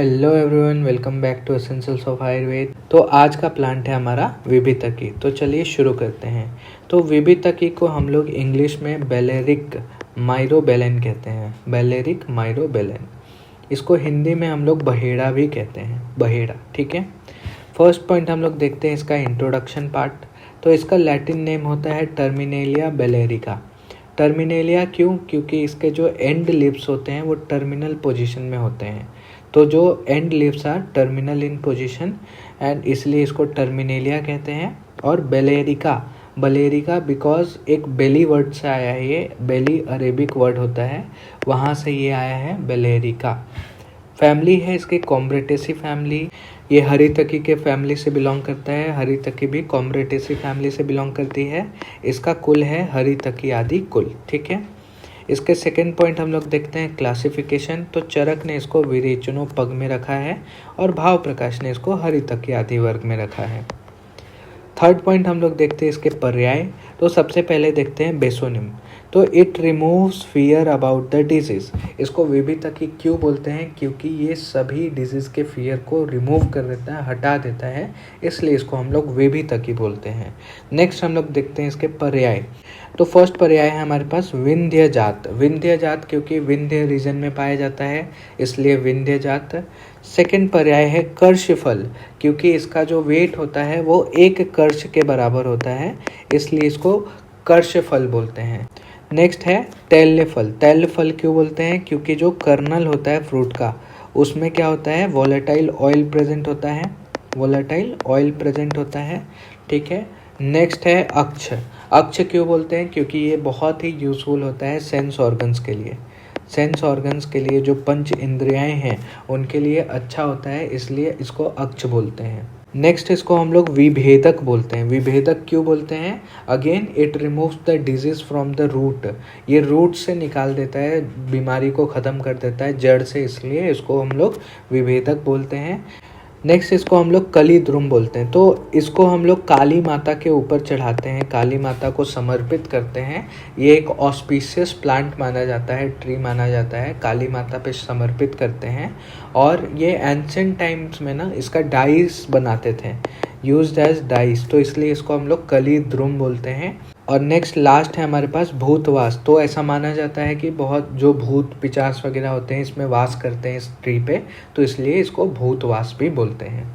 Hello everyone, welcome back to essentials of Ayurveda. तो आज का प्लांट है हमारा विभितकी। तो चलिए शुरू करते हैं। तो विभितकी को हम लोग इंग्लिश में बेलेरिक माइरोबेलेन कहते हैं। बेलेरिक माइरोबेलेन, इसको हिंदी में हम लोग बहेड़ा भी कहते हैं, बहेड़ा। ठीक है। फर्स्ट पॉइंट हम लोग देखते हैं इसका इंट्रोडक्शन पार्ट। तो इसका लैटिन नेम होता है टर्मिनेलिया बेलेरिका। टर्मिनेलिया क्यों? क्योंकि इसके जो एंड लिप्स होते हैं वो टर्मिनल पोजीशन में होते हैं। तो जो and lips are terminal in position and इसलिए इसको टर्मिनेलिया कहते हैं। और बेलेरिका, बलेरिका बिकॉज एक बेली वर्ड से आया है। ये बेली अरेबिक वर्ड होता है, वहाँ से ये आया है बेलेरिका। फैमिली है इसके कॉम्ब्रेटेसी फैमिली। ये हरितकी के फैमिली से बिलोंग करता है। हरितकी भी कॉम्ब्रेटेसी फैमिली से बिलोंग करती है। इसका कुल है हरितकी आदि कुल। ठीक है। इसके सेकेंड पॉइंट हम लोग देखते हैं क्लासिफिकेशन। तो चरक ने इसको विरेचनो पग में रखा है और भाव प्रकाश ने इसको हरितकी आदि वर्ग में रखा है। थर्ड पॉइंट हम लोग देखते हैं इसके पर्याय। तो सबसे पहले देखते हैं बेसोनिम। तो it removes fear about the disease. इसको विभितकी क्यों बोलते हैं? क्योंकि ये सभी डिजीज के फियर को रिमूव कर देता है, हटा देता है, इसलिए इसको हम लोग विभितकी बोलते हैं। नेक्स्ट हम लोग देखते हैं इसके पर्याय। तो फर्स्ट पर्याय है हमारे पास विंध्य जात। विंध्य जात क्योंकि विंध्य रीजन में पाया जाता है, इसलिए विंध्य जात। सेकेंड पर्याय है कर्षफल, क्योंकि इसका जो वेट होता है वो एक कर्ष के बराबर होता है, इसलिए इसको कर्षफल बोलते हैं। नेक्स्ट है तैल्य फल। तैल्य फल क्यों बोलते हैं? क्योंकि जो कर्नल होता है फ्रूट का, उसमें क्या होता है? वोलेटाइल ऑयल प्रेजेंट होता है। वोलेटाइल ऑयल प्रेजेंट होता है। ठीक है। नेक्स्ट है अक्ष। अक्ष क्यों बोलते हैं? क्योंकि ये बहुत ही यूजफुल होता है सेंस ऑर्गन्स के लिए। सेंस ऑर्गन्स के लिए जो पंच इंद्रियाएं हैं उनके लिए अच्छा होता है, इसलिए इसको अक्ष बोलते हैं। नेक्स्ट इसको हम लोग विभेदक बोलते हैं। विभेदक क्यों बोलते हैं? Again it removes the disease from the root. ये रूट से निकाल देता है, बीमारी को ख़त्म कर देता है जड़ से, इसलिए इसको हम लोग विभेदक बोलते हैं। नेक्स्ट इसको हम लोग कलीद्रुम बोलते हैं। तो इसको हम लोग काली माता के ऊपर चढ़ाते हैं, काली माता को समर्पित करते हैं। ये एक ऑस्पिशियस प्लांट माना जाता है, ट्री माना जाता है, काली माता पे समर्पित करते हैं। और ये एंशिएंट टाइम्स में ना इसका डाइस बनाते थे, यूज्ड एज डाइस, तो इसलिए इसको हम लोग कलीद्रुम बोलते हैं। और नेक्स्ट लास्ट है हमारे पास भूतवास। तो ऐसा माना जाता है कि बहुत जो भूत पिचास वगैरह होते हैं इसमें वास करते हैं इस ट्री पे, तो इसलिए इसको भूतवास भी बोलते हैं।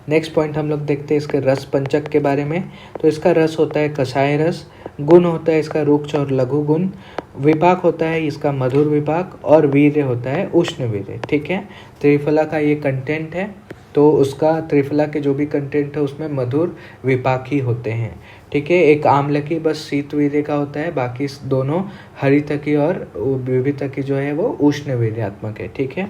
नेक्स्ट पॉइंट हम लोग देखते हैं इसके रस पंचक के बारे में। तो इसका रस होता है कषाय रस, गुण होता है इसका रुक्ष और लघु गुण, विपाक होता है इसका मधुर विपाक, और वीर्य होता है उष्ण वीर्य। ठीक है। त्रिफला का ये कंटेंट है, तो उसका त्रिफला के जो भी कंटेंट है उसमें मधुर विपाक ही होते हैं। ठीक है। एक आम्लकी बस शीत वीर्य का होता है, बाकी दोनों हरितकी और विभितकी जो है वो उष्ण वीर्यात्मक है। ठीक है।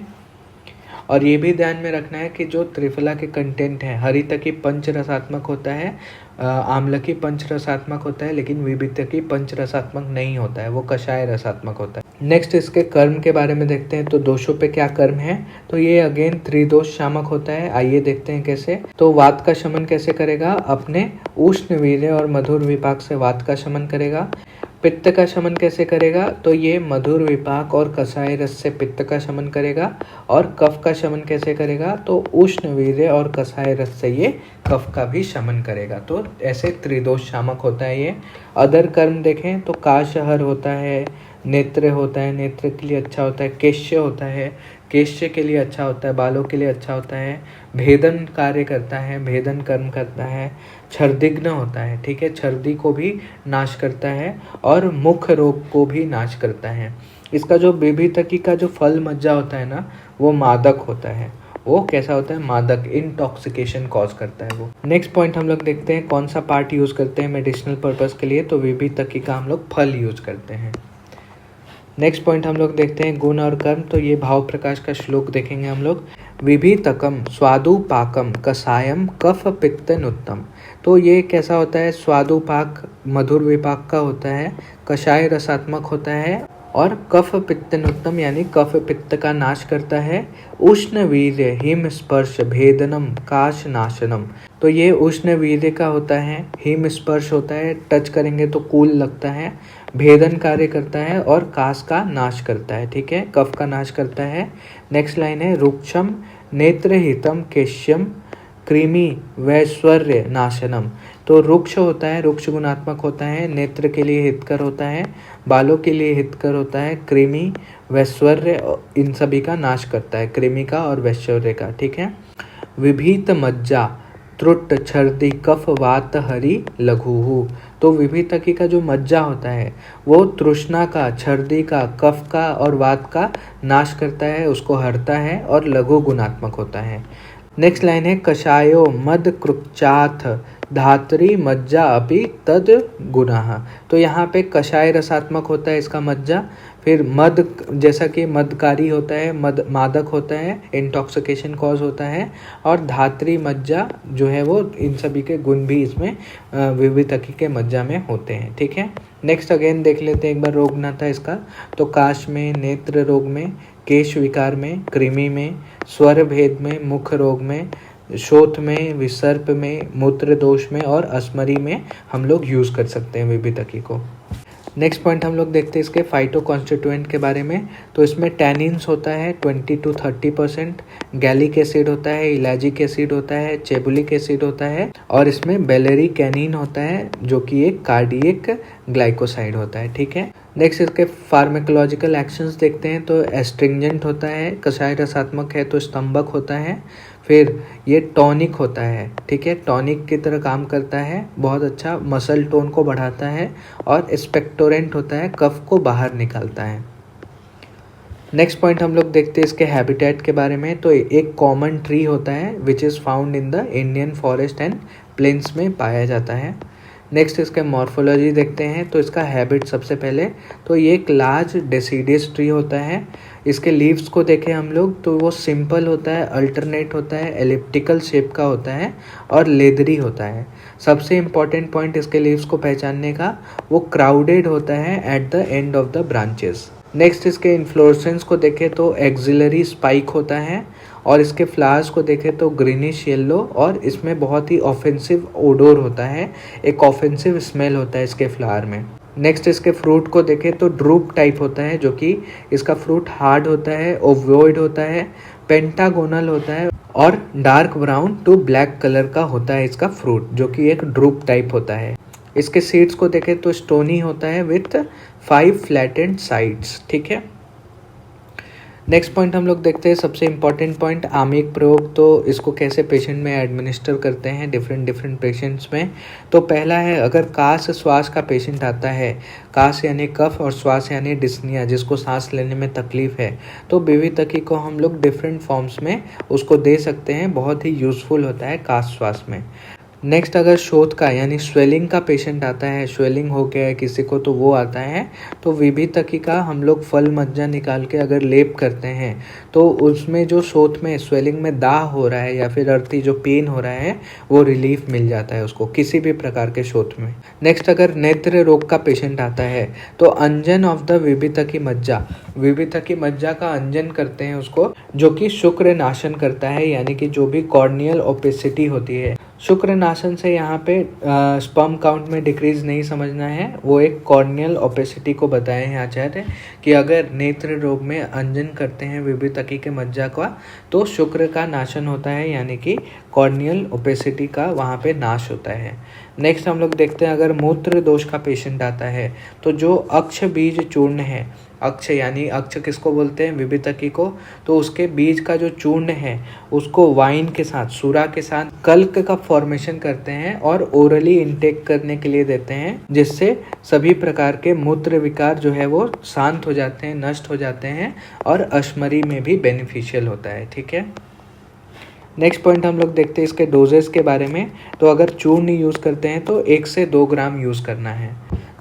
और ये भी ध्यान में रखना है कि जो त्रिफला के कंटेंट है, हरितकी पंच रसात्मक होता है, आम्लकी पंच रसात्मक होता है, लेकिन विभितकी पंच रसात्मक नहीं होता है, वो कषाय रसात्मक होता है। नेक्स्ट इसके कर्म के बारे में देखते हैं। तो दोषों पे क्या कर्म है? तो ये अगेन त्रिदोष शामक होता है। आइए देखते हैं कैसे। तो वात का शमन कैसे करेगा? अपने उष्ण वीर्य और मधुर विपाक से वात का शमन करेगा। पित्त का शमन कैसे करेगा? तो ये मधुर विपाक और कषाय रस से पित्त का शमन करेगा। और कफ का शमन कैसे करेगा? तो उष्ण वीर्य और कषाय रस से ये कफ का भी शमन करेगा। तो ऐसे त्रिदोष शामक होता है ये। अदर कर्म देखें तो काशहर होता है, नेत्र होता है, नेत्र के लिए अच्छा होता है, केश्य होता है, केश्य के लिए अच्छा होता है, बालों के लिए अच्छा होता है, भेदन कार्य करता है, भेदन कर्म करता है, छर्दिग्न होता है। ठीक है। छर्दी को भी नाश करता है और मुख रोग को भी नाश करता है। इसका जो विभितकी का जो फल मज्जा होता है ना, वो मादक होता है। वो कैसा होता है? मादक, इंटॉक्सिकेशन कॉज करता है वो। नेक्स्ट पॉइंट हम लोग देखते हैं कौन सा पार्ट यूज करते हैं मेडिसिनल पर्पस के लिए। तो विभितकी का हम लोग फल यूज करते हैं। नेक्स्ट पॉइंट हम लोग देखते हैं गुण और कर्म। तो ये भाव प्रकाश का श्लोक देखेंगे हम लोग। विभितकम स्वादुपाकम कषायम कफ पित्तनुत्तम। तो ये कैसा होता है? स्वादुपाक मधुर विपाक का होता है, कषाय रसात्मक होता है, और कफ पित्तनुत्तम यानी कफ पित्त का नाश करता है। उष्ण वीर्य हिम स्पर्श भेदनम काश नाशनम। तो ये उष्ण वीर्य का होता है, हिम स्पर्श होता है, टच करेंगे तो कूल लगता है, भेदन कार्य करता है और काश का नाश करता है। ठीक है। कफ का नाश करता है। नेक्स्ट लाइन है रुक्षम नेत्रहितम केश्यम कृमि वैश्वर्य नाशनम। तो रुक्ष होता है, रुक्ष गुणात्मक होता है, नेत्र के लिए हितकर होता है, बालों के लिए हितकर होता है, कृमि वैश्वर्य इन सभी का नाश करता है, कृमि का और वैश्वर्य का। ठीक है। विभीत मज्जा त्रुट छर्दी कफ वात हरि लघुहु। तो विभीतकी का जो मज्जा होता है वो तृष्णा का, छर्दी का, कफ का और वात का नाश करता है, उसको हरता है और लघु गुणात्मक होता है। नेक्स्ट लाइन है कषायो मद कृचाथ धात्री मज्जा अपि तद गुणाः। तो यहाँ पे कषाय रसात्मक होता है इसका मज्जा, फिर मद जैसा कि मदकारी होता है, मद मादक होता है, इंटॉक्सिकेशन कॉज होता है, और धात्री मज्जा जो है वो इन सभी के गुण भी इसमें विभीतकी के मज्जा में होते हैं। ठीक है। नेक्स्ट अगेन देख लेते हैं एक बार रोग नाता इसका। तो काश में, नेत्र रोग में, केश विकार में, कृमि में, स्वर भेद में, मुख रोग में, शोथ में, विसर्प में, मूत्र दोष में और अस्मरी में हम लोग यूज़ कर सकते हैं विभीतकी को। नेक्स्ट पॉइंट हम लोग देखते हैं इसके फाइटो कॉन्स्टिट्यूएंट के बारे में। तो इसमें टैनिन्स होता है 20 to 30%, गैलिक एसिड होता है, इलाजिक एसिड होता है, चेबुलिक एसिड होता है, और इसमें बेलेरी कैनिन होता है जो कि एक कार्डियक ग्लाइकोसाइड होता है। ठीक है। नेक्स्ट इसके फार्मेकोलॉजिकल एक्शंस देखते हैं। तो एस्ट्रिंजेंट होता है, कषाय रसात्मक है तो स्तंभक होता है, फिर ये टॉनिक होता है। ठीक है, टॉनिक की तरह काम करता है, बहुत अच्छा मसल टोन को बढ़ाता है, और एक्सपेक्टोरेंट होता है, कफ को बाहर निकालता है। नेक्स्ट पॉइंट हम लोग देखते हैं इसके हैबिटेट के बारे में। तो एक कॉमन ट्री होता है which is found in the Indian forest and plains में पाया जाता है। नेक्स्ट इसके मॉर्फोलॉजी देखते हैं। तो इसका हैबिट सबसे पहले, तो ये एक लार्ज डेसिडियस ट्री होता है। इसके लीव्स को देखें हम लोग तो वो सिंपल होता है, अल्टरनेट होता है, एलिप्टिकल शेप का होता है और लेदरी होता है। सबसे इम्पॉर्टेंट पॉइंट इसके लीव्स को पहचानने का, वो क्राउडेड होता है at the end of the branches. Next इसके इन्फ्लोरेसेंस को देखें तो एक्सिलरी स्पाइक होता है, और इसके फ्लावर्स को देखें तो ग्रीनिश येलो, और इसमें बहुत ही ऑफेंसिव ओडोर होता है, एक ऑफेंसिव स्मेल होता है इसके फ्लावर में। नेक्स्ट इसके फ्रूट को देखें तो ड्रूप टाइप होता है, जो कि इसका फ्रूट हार्ड होता है, ओवोइड होता है, पेंटागोनल होता है, और dark brown to black colour का होता है इसका फ्रूट, जो कि एक ड्रूप टाइप होता है। इसके सीड्स को देखें तो स्टोनी होता है विथ 5 फ्लैटेंड साइड्स। ठीक है। नेक्स्ट पॉइंट हम लोग देखते हैं, सबसे इम्पॉर्टेंट पॉइंट, आमिक प्रयोग। तो इसको कैसे पेशेंट में एडमिनिस्टर करते हैं डिफरेंट पेशेंट्स में। तो पहला है, अगर काश श्वास का पेशेंट आता है, काश यानी कफ और श्वास यानी डिस्निया, जिसको सांस लेने में तकलीफ है, तो विभीतकी को हम लोग डिफरेंट फॉर्म्स में उसको दे सकते हैं, बहुत ही यूजफुल होता है काश श्वास में। नेक्स्ट अगर शोथ का यानी स्वेलिंग का पेशेंट आता है, स्वेलिंग हो गया है किसी को, तो वो आता है, तो विभीतकी का हम लोग फल मज्जा निकाल के अगर लेप करते हैं तो उसमें जो शोथ में स्वेलिंग में दाह हो रहा है या फिर अर्थी जो पेन हो रहा है वो रिलीफ मिल जाता है उसको किसी भी प्रकार के शोथ में। नेक्स्ट अगर नेत्र रोग का पेशेंट आता है तो अंजन ऑफ द विभीतकी मज्जा, विभीतकी मज्जा का अंजन करते हैं उसको, जो कि शुक्र नाशन करता है, यानी कि जो भी कॉर्नियल ओपेसिटी होती है। शुक्र नाशन से यहाँ पे स्पर्म काउंट में डिक्रीज नहीं समझना है, वो एक कॉर्नियल ओपेसिटी को बताए हैं आचार्य कि अगर नेत्र रोग में अंजन करते हैं विभीतकी के मज्जा का तो शुक्र का नाशन होता है, यानी कि कॉर्नियल ओपेसिटी का वहाँ पे नाश होता है। नेक्स्ट हम लोग देखते हैं, अगर मूत्र दोष का पेशेंट आता है तो जो अक्ष बीज चूर्ण है, अक्ष यानी अक्ष किसको बोलते हैं, विभीतकी को, तो उसके बीज का जो चूर्ण है उसको वाइन के साथ, सूरा के साथ कल्क का फॉर्मेशन करते हैं और ओरली इनटेक करने के लिए देते हैं, जिससे सभी प्रकार के मूत्र विकार जो है वो शांत हो जाते हैं, नष्ट हो जाते हैं, और अश्मरी में भी बेनिफिशियल होता है। ठीक है। नेक्स्ट पॉइंट हम लोग देखते हैं इसके डोजेस के बारे में। तो अगर चूर्ण यूज़ करते हैं तो 1 से 2 ग्राम यूज़ करना है।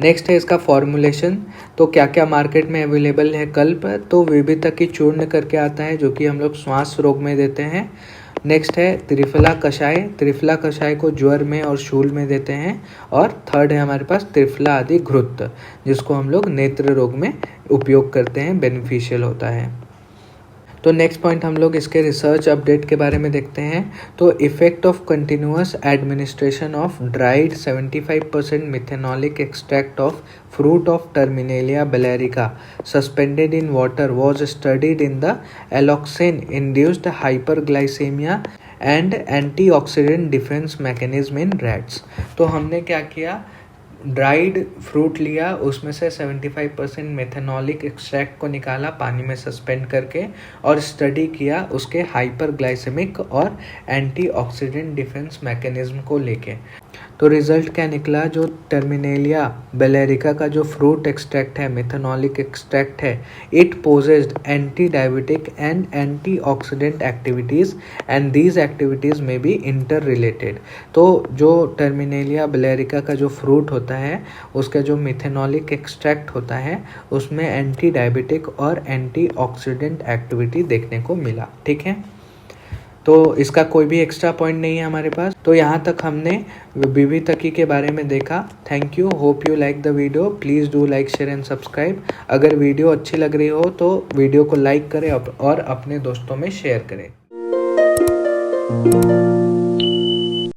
नेक्स्ट है इसका फॉर्मुलेशन। तो क्या क्या मार्केट में अवेलेबल है कल्प, तो विभीतकी चूर्ण करके आता है जो कि हम लोग श्वास रोग में देते हैं। नेक्स्ट है त्रिफला कषाय, त्रिफला कषाय को ज्वर में और शूल में देते हैं। और थर्ड है हमारे पास त्रिफला आदि घृत, जिसको हम लोग नेत्र रोग में उपयोग करते हैं, बेनिफिशियल होता है। तो नेक्स्ट पॉइंट हम लोग इसके रिसर्च अपडेट के बारे में देखते हैं। तो effect of continuous administration of dried 75% methanolic extract of fruit of Terminalia balearica suspended in water was studied in the alloxan induced hyperglycemia and antioxidant defense mechanism in rats। तो हमने क्या किया, ड्राइड फ्रूट लिया, उसमें से 75% मेथेनॉलिक extract को निकाला पानी में सस्पेंड करके और स्टडी किया उसके हाइपरग्लाइसेमिक और एंटीऑक्सीडेंट डिफेंस मैकेनिज्म को लेके। तो रिजल्ट क्या निकला, जो टर्मिनेलिया बेलेरिका का जो फ्रूट एक्सट्रैक्ट है, मेथेनॉलिक एक्सट्रैक्ट है, it possessed anti diabetic and antioxidant activities and these activities में बी इंटर रिलेटेड। तो जो टर्मिनेलिया बेलेरिका का जो फ्रूट होता है, उसका जो मिथेनॉलिक एक्सट्रैक्ट होता है, उसमें एंटी डायबिटिक और एंटीऑक्सीडेंट एक्टिविटी देखने को मिला। ठीक है, तो इसका कोई भी एक्स्ट्रा पॉइंट नहीं है हमारे पास। तो यहाँ तक हमने विवितकी के बारे में देखा। Thank you, hope you like the video. Please do like, share and subscribe. अगर वीडियो अच्छी लग रही हो तो वीडियो को लाइक करें और अपने दोस्तों में शेयर करें।